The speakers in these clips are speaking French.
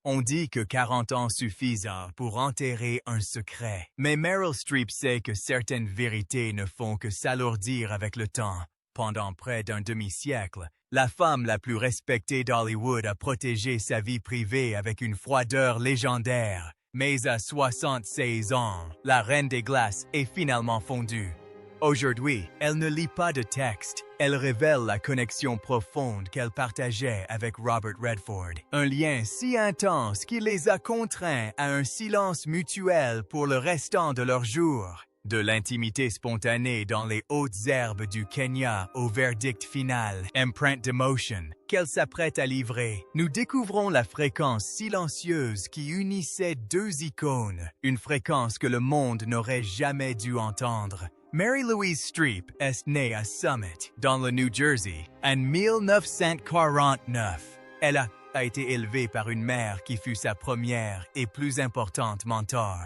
On dit que 40 ans suffisent pour enterrer un secret. Mais Meryl Streep sait que certaines vérités ne font que s'alourdir avec le temps. Pendant près d'un demi-siècle, la femme la plus respectée d'Hollywood a protégé sa vie privée avec une froideur légendaire. Mais à 76 ans, la reine des glaces est finalement fondue. Aujourd'hui, elle ne lit pas de texte. Elle révèle la connexion profonde qu'elle partageait avec Robert Redford. Un lien si intense qu'il les a contraints à un silence mutuel pour le restant de leurs jours. De l'intimité spontanée dans les hautes herbes du Kenya au verdict final, Empreinte d'Emotion, qu'elle s'apprête à livrer, nous découvrons la fréquence silencieuse qui unissait deux icônes, une fréquence que le monde n'aurait jamais dû entendre. Mary Louise Streep est née à Summit, dans le New Jersey, en 1949. Elle a été élevée par une mère qui fut sa première et plus importante mentor.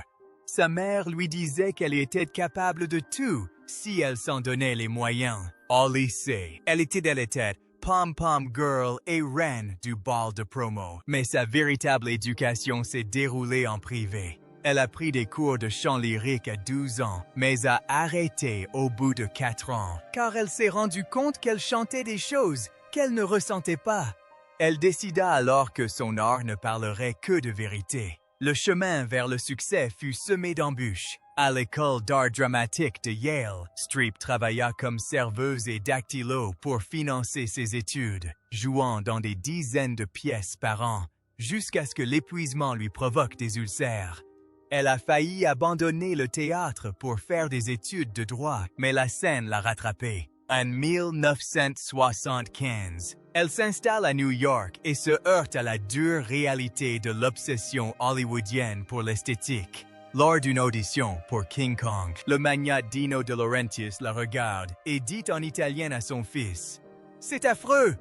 Sa mère lui disait qu'elle était capable de tout si elle s'en donnait les moyens. Au lycée, elle était dans la tête pom-pom girl et reine du bal de promo. Mais sa véritable éducation s'est déroulée en privé. Elle a pris des cours de chant lyrique à 12 ans, mais a arrêté au bout de 4 ans, car elle s'est rendue compte qu'elle chantait des choses qu'elle ne ressentait pas. Elle décida alors que son art ne parlerait que de vérité. Le chemin vers le succès fut semé d'embûches. À l'école d'art dramatique de Yale, Streep travailla comme serveuse et dactylo pour financer ses études, jouant dans des dizaines de pièces par an, jusqu'à ce que l'épuisement lui provoque des ulcères. Elle a failli abandonner le théâtre pour faire des études de droit, mais la scène l'a rattrapée. En 1975, elle s'installe à New York et se heurte à la dure réalité de l'obsession hollywoodienne pour l'esthétique. Lors d'une audition pour King Kong, le magnate Dino De Laurentiis la regarde et dit en italien à son fils « C'est affreux!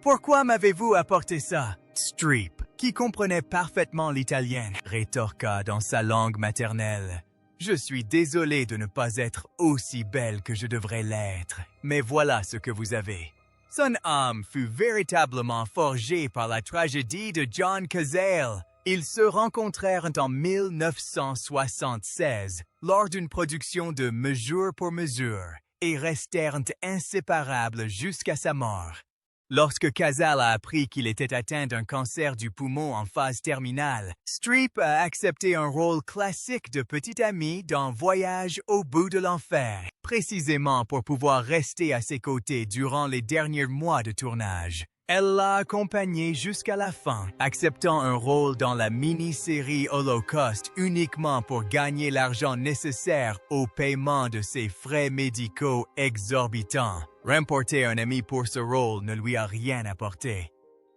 Pourquoi m'avez-vous apporté ça? » Streep, qui comprenait parfaitement l'italien, rétorqua dans sa langue maternelle. « Je suis désolé de ne pas être aussi belle que je devrais l'être, mais voilà ce que vous avez. » Son âme fut véritablement forgée par la tragédie de John Cazale. Ils se rencontrèrent en 1976 lors d'une production de Mesure pour mesure et restèrent inséparables jusqu'à sa mort. Lorsque Cazale a appris qu'il était atteint d'un cancer du poumon en phase terminale, Streep a accepté un rôle classique de petite amie dans Voyage au bout de l'enfer, précisément pour pouvoir rester à ses côtés durant les derniers mois de tournage. Elle l'a accompagné jusqu'à la fin, acceptant un rôle dans la mini-série Holocaust uniquement pour gagner l'argent nécessaire au paiement de ses frais médicaux exorbitants. Remporter un ami pour ce rôle ne lui a rien apporté.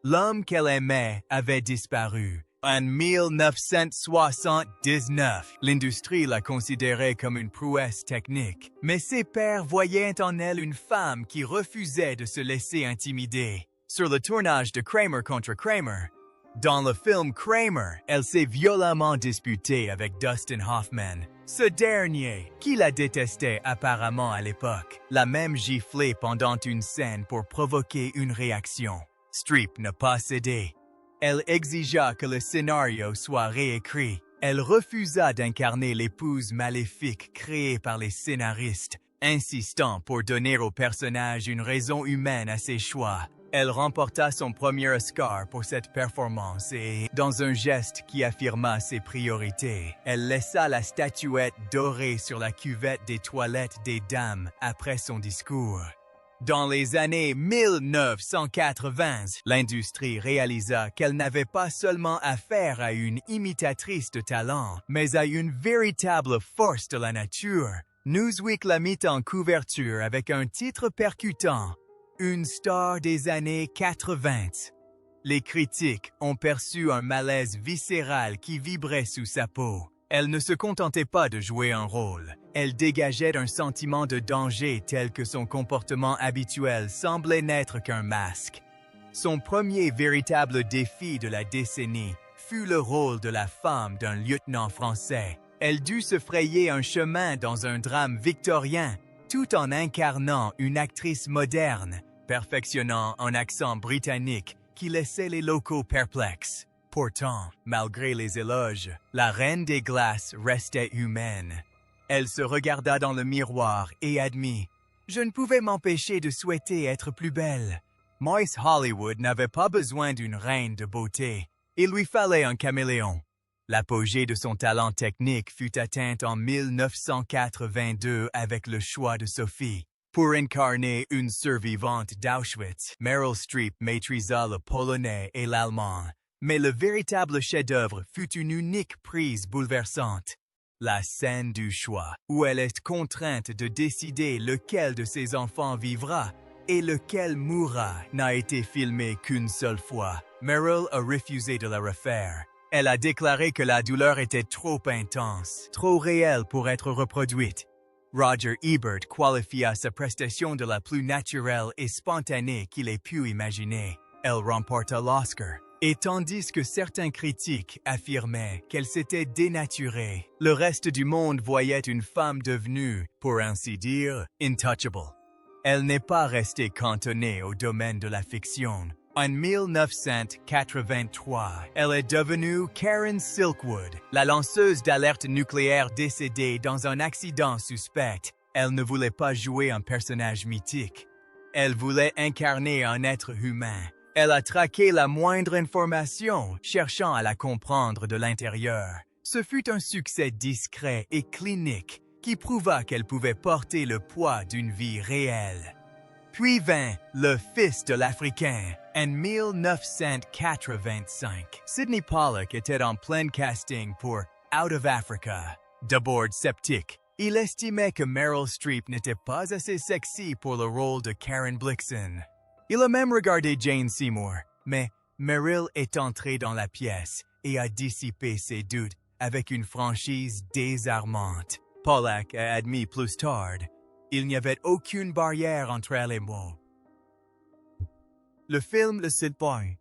L'homme qu'elle aimait avait disparu. En 1979, l'industrie l'a considérée comme une prouesse technique, mais ses pairs voyaient en elle une femme qui refusait de se laisser intimider. Sur le tournage de Kramer contre Kramer, dans le film Kramer, elle s'est violemment disputée avec Dustin Hoffman. Ce dernier, qui la détestait apparemment à l'époque, l'a même giflé pendant une scène pour provoquer une réaction. Streep n'a pas cédé. Elle exigea que le scénario soit réécrit. Elle refusa d'incarner l'épouse maléfique créée par les scénaristes, insistant pour donner au personnage une raison humaine à ses choix. Elle remporta son premier Oscar pour cette performance et, dans un geste qui affirma ses priorités, elle laissa la statuette dorée sur la cuvette des toilettes des dames après son discours. Dans les années 1980, l'industrie réalisa qu'elle n'avait pas seulement affaire à une imitatrice de talent, mais à une véritable force de la nature. Newsweek la mit en couverture avec un titre percutant. Une star des années 80. Les critiques ont perçu un malaise viscéral qui vibrait sous sa peau. Elle ne se contentait pas de jouer un rôle. Elle dégageait un sentiment de danger tel que son comportement habituel semblait n'être qu'un masque. Son premier véritable défi de la décennie fut le rôle de la femme d'un lieutenant français. Elle dut se frayer un chemin dans un drame victorien, tout en incarnant une actrice moderne, perfectionnant un accent britannique qui laissait les locaux perplexes. Pourtant, malgré les éloges, la reine des glaces restait humaine. Elle se regarda dans le miroir et admit « Je ne pouvais m'empêcher de souhaiter être plus belle. » Miss Hollywood n'avait pas besoin d'une reine de beauté. Il lui fallait un caméléon. L'apogée de son talent technique fut atteinte en 1982 avec le choix de Sophie. Pour incarner une survivante d'Auschwitz, Meryl Streep maîtrisa le polonais et l'allemand. Mais le véritable chef-d'œuvre fut une unique prise bouleversante. La scène du choix, où elle est contrainte de décider lequel de ses enfants vivra et lequel mourra, n'a été filmée qu'une seule fois. Meryl a refusé de la refaire. Elle a déclaré que la douleur était trop intense, trop réelle pour être reproduite. Roger Ebert qualifia sa prestation de la plus naturelle et spontanée qu'il ait pu imaginer. Elle remporta l'Oscar. Et tandis que certains critiques affirmaient qu'elle s'était dénaturée, le reste du monde voyait une femme devenue, pour ainsi dire, intouchable. Elle n'est pas restée cantonnée au domaine de la fiction. En 1983, elle est devenue Karen Silkwood, la lanceuse d'alerte nucléaire décédée dans un accident suspect. Elle ne voulait pas jouer un personnage mythique. Elle voulait incarner un être humain. Elle a traqué la moindre information, cherchant à la comprendre de l'intérieur. Ce fut un succès discret et clinique qui prouva qu'elle pouvait porter le poids d'une vie réelle. Puis vint Le Fils de l'Africain en 1985. Sidney Pollack était en plein casting pour Out of Africa. D'abord sceptique, il estimait que Meryl Streep n'était pas assez sexy pour le rôle de Karen Blixen. Il a même regardé Jane Seymour, mais Meryl est entrée dans la pièce et a dissipé ses doutes avec une franchise désarmante. Pollack a admis plus tard, il n'y avait aucune barrière entre elle et moi. Le film Le Citoyen.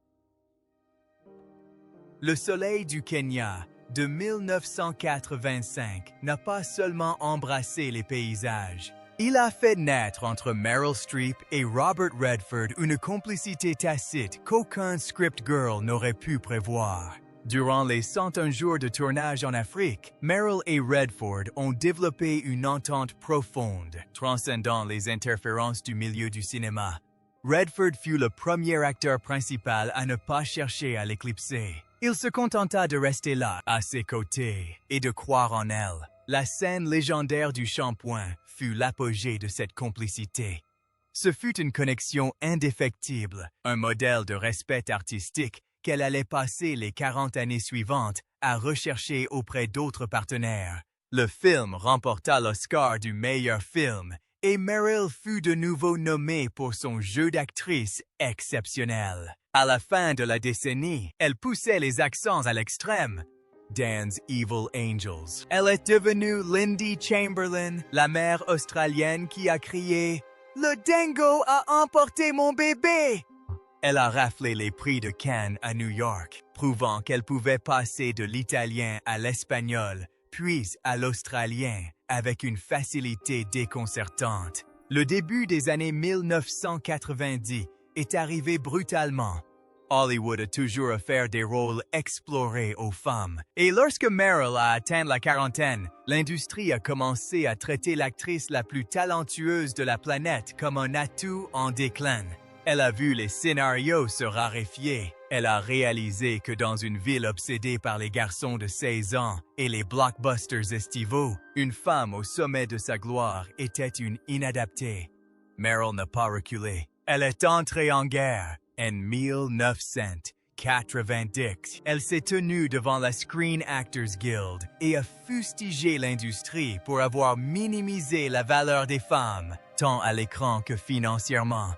Le soleil du Kenya de 1985 n'a pas seulement embrassé les paysages. Il a fait naître entre Meryl Streep et Robert Redford une complicité tacite qu'aucun script girl n'aurait pu prévoir. Durant les 101 jours de tournage en Afrique, Meryl et Redford ont développé une entente profonde, transcendant les interférences du milieu du cinéma. Redford fut le premier acteur principal à ne pas chercher à l'éclipser. Il se contenta de rester là, à ses côtés, et de croire en elle. La scène légendaire du shampoing fut l'apogée de cette complicité. Ce fut une connexion indéfectible, un modèle de respect artistique qu'elle allait passer les 40 années suivantes à rechercher auprès d'autres partenaires. Le film remporta l'Oscar du meilleur film et Meryl fut de nouveau nommée pour son jeu d'actrice exceptionnel. À la fin de la décennie, elle poussait les accents à l'extrême. Dan's Evil Angels. Elle est devenue Lindy Chamberlain, la mère australienne qui a crié « Le dingo a emporté mon bébé !» Elle a raflé les prix de Cannes à New York, prouvant qu'elle pouvait passer de l'italien à l'espagnol, puis à l'australien, avec une facilité déconcertante. Le début des années 1990 est arrivé brutalement. Hollywood a toujours offert des rôles explorés aux femmes. Et lorsque Meryl a atteint la quarantaine, l'industrie a commencé à traiter l'actrice la plus talentueuse de la planète comme un atout en déclin. Elle a vu les scénarios se raréfier. Elle a réalisé que dans une ville obsédée par les garçons de 16 ans et les blockbusters estivaux, une femme au sommet de sa gloire était une inadaptée. Meryl n'a pas reculé. Elle est entrée en guerre. En 1990, elle s'est tenue devant la Screen Actors Guild et a fustigé l'industrie pour avoir minimisé la valeur des femmes, tant à l'écran que financièrement.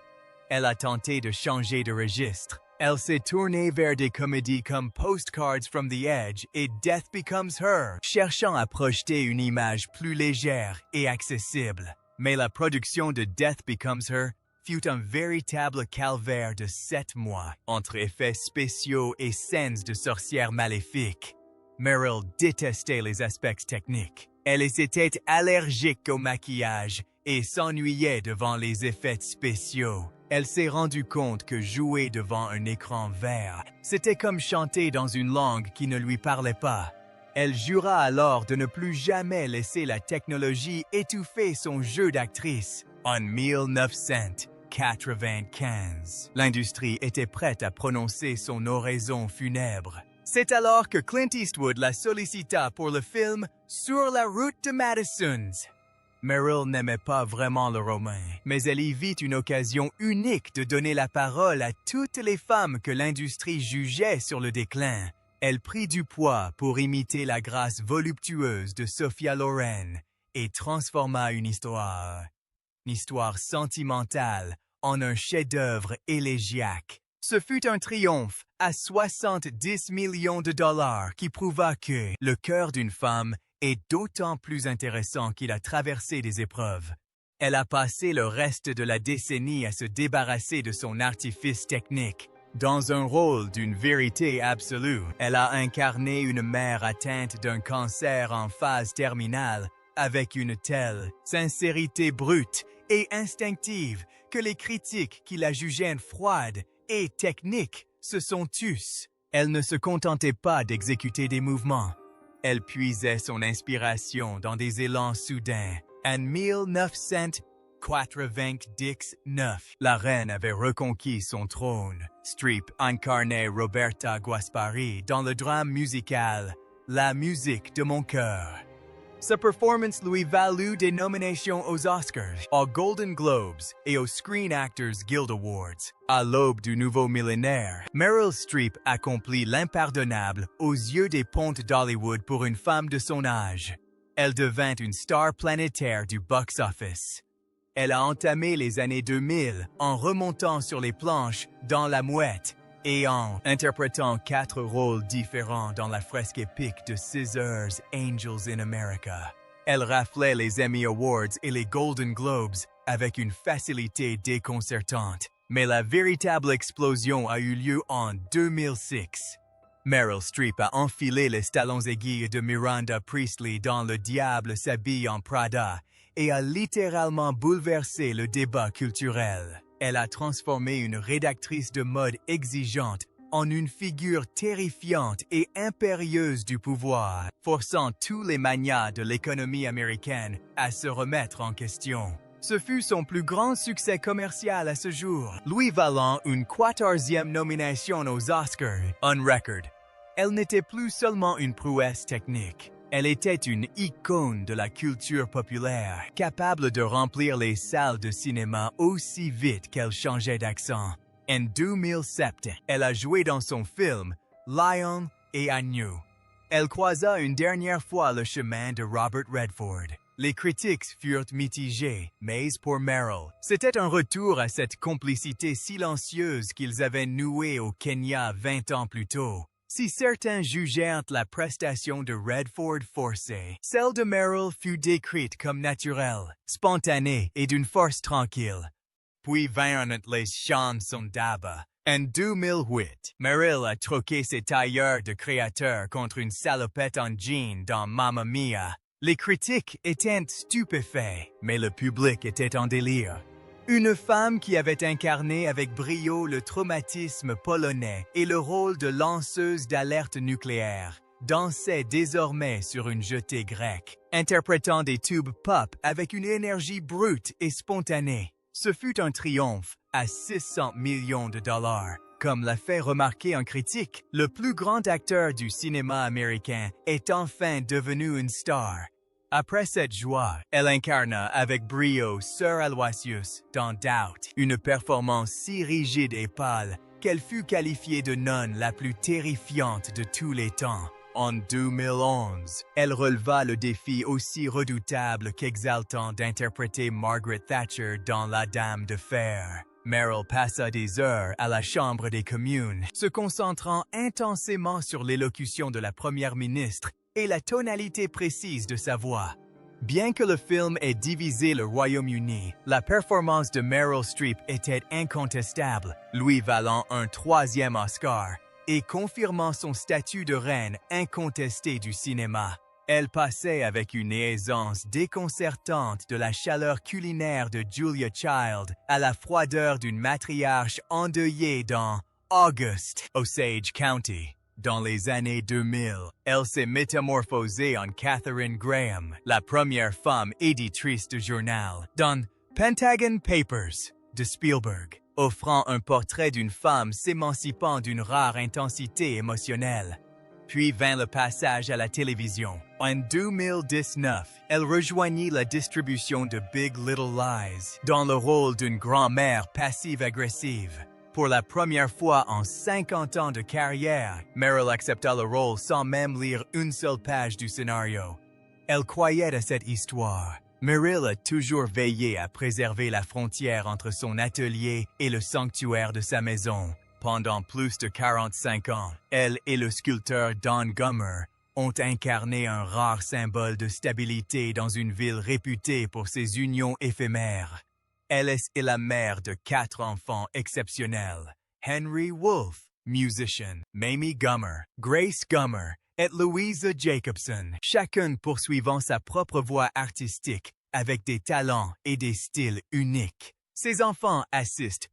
Elle a tenté de changer de registre. Elle s'est tournée vers des comédies comme Postcards from the Edge et Death Becomes Her, cherchant à projeter une image plus légère et accessible. Mais la production de Death Becomes Her fut un véritable calvaire de 7 mois, entre effets spéciaux et scènes de sorcières maléfiques. Meryl détestait les aspects techniques. Elle était allergique au maquillage et s'ennuyait devant les effets spéciaux. Elle s'est rendue compte que jouer devant un écran vert, c'était comme chanter dans une langue qui ne lui parlait pas. Elle jura alors de ne plus jamais laisser la technologie étouffer son jeu d'actrice. En 1995, l'industrie était prête à prononcer son oraison funèbre. C'est alors que Clint Eastwood la sollicita pour le film Sur la route de Madison. Meryl n'aimait pas vraiment le roman, mais elle y vit une occasion unique de donner la parole à toutes les femmes que l'industrie jugeait sur le déclin. Elle prit du poids pour imiter la grâce voluptueuse de Sophia Loren et transforma une histoire sentimentale, en un chef-d'œuvre élégiaque. Ce fut un triomphe à 70 millions de dollars qui prouva que le cœur d'une femme est d'autant plus intéressant qu'il a traversé des épreuves. Elle a passé le reste de la décennie à se débarrasser de son artifice technique. Dans un rôle d'une vérité absolue, elle a incarné une mère atteinte d'un cancer en phase terminale avec une telle sincérité brute et instinctive que les critiques qui la jugeaient froide et technique se sont tus. Elle ne se contentait pas d'exécuter des mouvements. Elle puisait son inspiration dans des élans soudains. En 1999, la reine avait reconquis son trône. Streep incarnait Roberta Guaspari dans le drame musical La musique de mon cœur. Sa performance lui valut des nominations aux Oscars, aux Golden Globes et aux Screen Actors Guild Awards. À l'aube du nouveau millénaire, Meryl Streep accomplit l'impardonnable aux yeux des pontes d'Hollywood pour une femme de son âge. Elle devint une star planétaire du box-office. Elle a entamé les années 2000 en remontant sur les planches dans La Mouette et en interprétant 4 rôles différents dans la fresque épique de Scissor's Angels in America. Elle raflait les Emmy Awards et les Golden Globes avec une facilité déconcertante. Mais la véritable explosion a eu lieu en 2006. Meryl Streep a enfilé les talons aiguilles de Miranda Priestly dans Le Diable s'habille en Prada et a littéralement bouleversé le débat culturel. Elle a transformé une rédactrice de mode exigeante en une figure terrifiante et impérieuse du pouvoir, forçant tous les magnats de l'économie américaine à se remettre en question. Ce fut son plus grand succès commercial à ce jour, lui valant une 14e nomination aux Oscars, on record. Elle n'était plus seulement une prouesse technique. Elle était une icône de la culture populaire, capable de remplir les salles de cinéma aussi vite qu'elle changeait d'accent. En 2007, elle a joué dans son film Lion et Agneau. Elle croisa une dernière fois le chemin de Robert Redford. Les critiques furent mitigées, mais pour Meryl, c'était un retour à cette complicité silencieuse qu'ils avaient nouée au Kenya 20 ans plus tôt. Si certains jugeaient la prestation de Redford forcée, celle de Meryl fut décrite comme naturelle, spontanée et d'une force tranquille. Puis vinrent les chansons d'ABBA. En 2008, Meryl a troqué ses tailleurs de créateur contre une salopette en jean dans Mamma Mia. Les critiques étaient stupéfaits, mais le public était en délire. Une femme qui avait incarné avec brio le traumatisme polonais et le rôle de lanceuse d'alerte nucléaire, dansait désormais sur une jetée grecque, interprétant des tubes pop avec une énergie brute et spontanée. Ce fut un triomphe à 600 millions de dollars. Comme l'a fait remarquer un critique, le plus grand acteur du cinéma américain est enfin devenu une star. Après cette joie, elle incarna avec brio Sir Aloysius dans Doubt, une performance si rigide et pâle qu'elle fut qualifiée de nonne la plus terrifiante de tous les temps. En 2011, elle releva le défi aussi redoutable qu'exaltant d'interpréter Margaret Thatcher dans La Dame de Fer. Meryl passa des heures à la Chambre des communes, se concentrant intensément sur l'élocution de la première ministre et la tonalité précise de sa voix. Bien que le film ait divisé le Royaume-Uni, la performance de Meryl Streep était incontestable, lui valant un 3e Oscar et confirmant son statut de reine incontestée du cinéma. Elle passait avec une aisance déconcertante de la chaleur culinaire de Julia Child à la froideur d'une matriarche endeuillée dans August, Osage County. Dans les années 2000, elle s'est métamorphosée en Katharine Graham, la première femme éditrice de journal, dans Pentagon Papers de Spielberg, offrant un portrait d'une femme s'émancipant d'une rare intensité émotionnelle. Puis vint le passage à la télévision. En 2019, elle rejoignit la distribution de Big Little Lies dans le rôle d'une grand-mère passive-agressive. Pour la première fois en 50 ans de carrière, Meryl accepta le rôle sans même lire une seule page du scénario. Elle croyait à cette histoire. Meryl a toujours veillé à préserver la frontière entre son atelier et le sanctuaire de sa maison. Pendant plus de 45 ans, elle et le sculpteur Don Gummer ont incarné un rare symbole de stabilité dans une ville réputée pour ses unions éphémères. Alice est la mère de 4 enfants exceptionnels. Henry Wolfe, musician, Mamie Gummer, Grace Gummer et Louisa Jacobson, chacune poursuivant sa propre voie artistique avec des talents et des styles uniques. Ces enfants assistent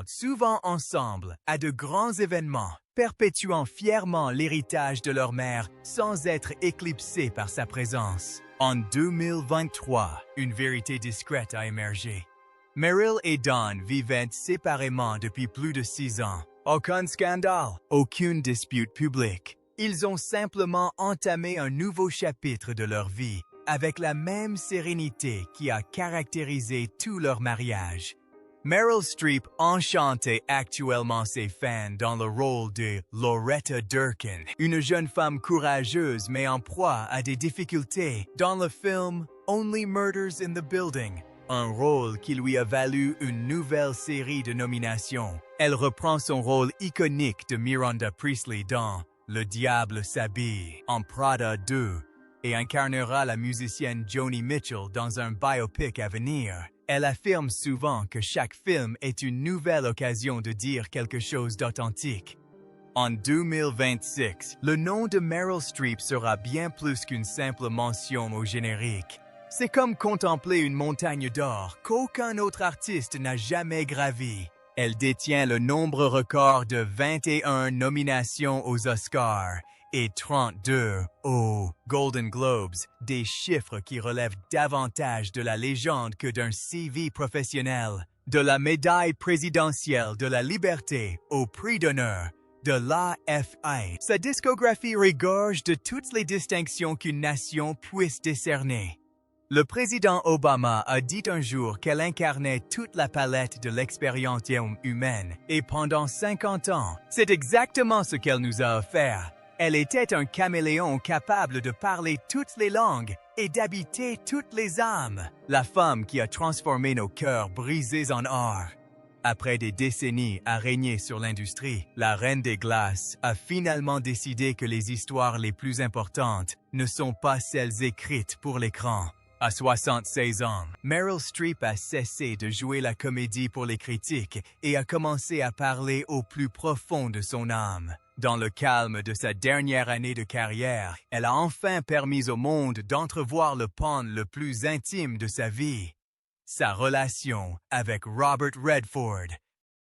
souvent ensemble à de grands événements, perpétuant fièrement l'héritage de leur mère sans être éclipsés par sa présence. En 2023, une vérité discrète a émergé. Meryl et Don vivaient séparément depuis plus de 6 ans. Aucun scandale, aucune dispute publique. Ils ont simplement entamé un nouveau chapitre de leur vie, avec la même sérénité qui a caractérisé tout leur mariage. Meryl Streep enchante actuellement ses fans dans le rôle de Loretta Durkin, une jeune femme courageuse mais en proie à des difficultés dans le film Only Murders in the Building, un rôle qui lui a valu une nouvelle série de nominations. Elle reprend son rôle iconique de Miranda Priestly dans Le Diable s'habille en Prada 2 et incarnera la musicienne Joni Mitchell dans un biopic à venir. Elle affirme souvent que chaque film est une nouvelle occasion de dire quelque chose d'authentique. En 2026, le nom de Meryl Streep sera bien plus qu'une simple mention au générique. C'est comme contempler une montagne d'or qu'aucun autre artiste n'a jamais gravie. Elle détient le nombre record de 21 nominations aux Oscars et 32 aux Golden Globes, des chiffres qui relèvent davantage de la légende que d'un CV professionnel. De la médaille présidentielle de la liberté au prix d'honneur de l'AFI, sa discographie regorge de toutes les distinctions qu'une nation puisse décerner. Le président Obama a dit un jour qu'elle incarnait toute la palette de l'expérience humaine, et pendant 50 ans, c'est exactement ce qu'elle nous a offert. Elle était un caméléon capable de parler toutes les langues et d'habiter toutes les âmes. La femme qui a transformé nos cœurs brisés en or. Après des décennies à régner sur l'industrie, la Reine des Glaces a finalement décidé que les histoires les plus importantes ne sont pas celles écrites pour l'écran. À 76 ans, Meryl Streep a cessé de jouer la comédie pour les critiques et a commencé à parler au plus profond de son âme. Dans le calme de sa dernière année de carrière, elle a enfin permis au monde d'entrevoir le pan le plus intime de sa vie. Sa relation avec Robert Redford.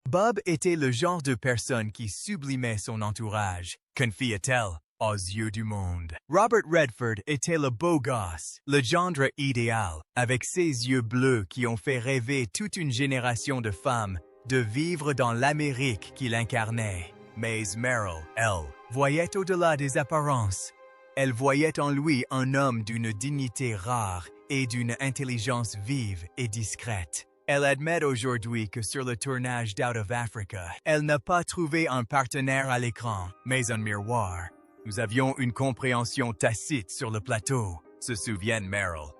Bob était le genre de personne qui sublimait son entourage, confia-t-elle, aux yeux du monde. Robert Redford était le beau gosse, le gendre idéal, avec ses yeux bleus qui ont fait rêver toute une génération de femmes de vivre dans l'Amérique qu'il incarnait. Mais Meryl, elle, voyait au-delà des apparences. Elle voyait en lui un homme d'une dignité rare et d'une intelligence vive et discrète. Elle admet aujourd'hui que sur le tournage d'Out of Africa, elle n'a pas trouvé un partenaire à l'écran, mais un miroir. Nous avions une compréhension tacite sur le plateau, se souvient Meryl.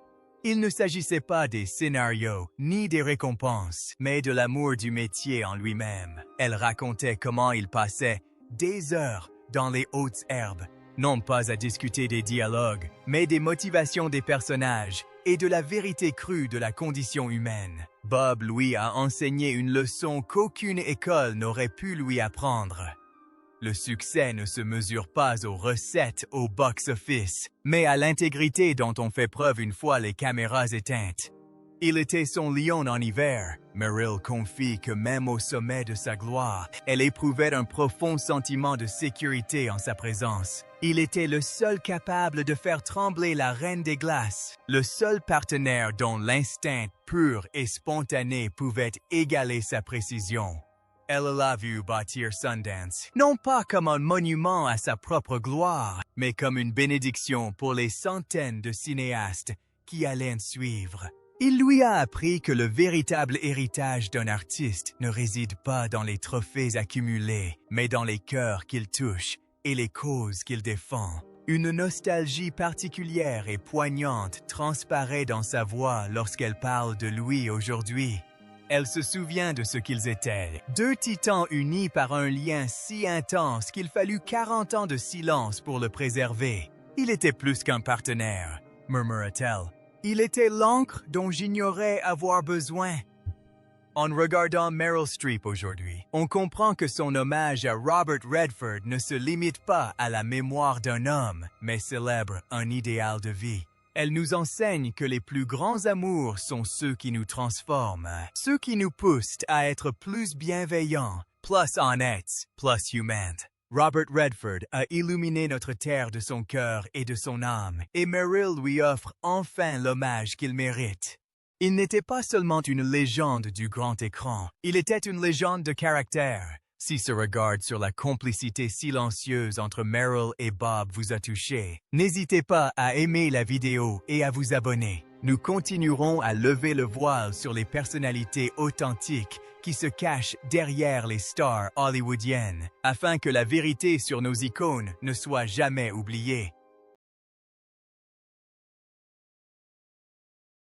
Il ne s'agissait pas des scénarios ni des récompenses, mais de l'amour du métier en lui-même. Elle racontait comment il passait des heures dans les hautes herbes, non pas à discuter des dialogues, mais des motivations des personnages et de la vérité crue de la condition humaine. Bob lui a enseigné une leçon qu'aucune école n'aurait pu lui apprendre. Le succès ne se mesure pas aux recettes au box-office, mais à l'intégrité dont on fait preuve une fois les caméras éteintes. Il était son lion en hiver. Meryl confie que même au sommet de sa gloire, elle éprouvait un profond sentiment de sécurité en sa présence. Il était le seul capable de faire trembler la Reine des Glaces, le seul partenaire dont l'instinct pur et spontané pouvait égaler sa précision. Elle l'a vu bâtir Sundance, non pas comme un monument à sa propre gloire, mais comme une bénédiction pour les centaines de cinéastes qui allaient suivre. Il lui a appris que le véritable héritage d'un artiste ne réside pas dans les trophées accumulés, mais dans les cœurs qu'il touche et les causes qu'il défend. Une nostalgie particulière et poignante transparaît dans sa voix lorsqu'elle parle de lui aujourd'hui. Elle se souvient de ce qu'ils étaient, deux titans unis par un lien si intense qu'il fallut 40 ans de silence pour le préserver. Il était plus qu'un partenaire, murmura-t-elle. Il était l'encre dont j'ignorais avoir besoin. En regardant Meryl Streep aujourd'hui, on comprend que son hommage à Robert Redford ne se limite pas à la mémoire d'un homme, mais célèbre un idéal de vie. Elle nous enseigne que les plus grands amours sont ceux qui nous transforment, ceux qui nous poussent à être plus bienveillants, plus honnêtes, plus humains. Robert Redford a illuminé notre terre de son cœur et de son âme, et Meryl lui offre enfin l'hommage qu'il mérite. Il n'était pas seulement une légende du grand écran, il était une légende de caractère. Si ce regard sur la complicité silencieuse entre Meryl et Bob vous a touché, n'hésitez pas à aimer la vidéo et à vous abonner. Nous continuerons à lever le voile sur les personnalités authentiques qui se cachent derrière les stars hollywoodiennes, afin que la vérité sur nos icônes ne soit jamais oubliée.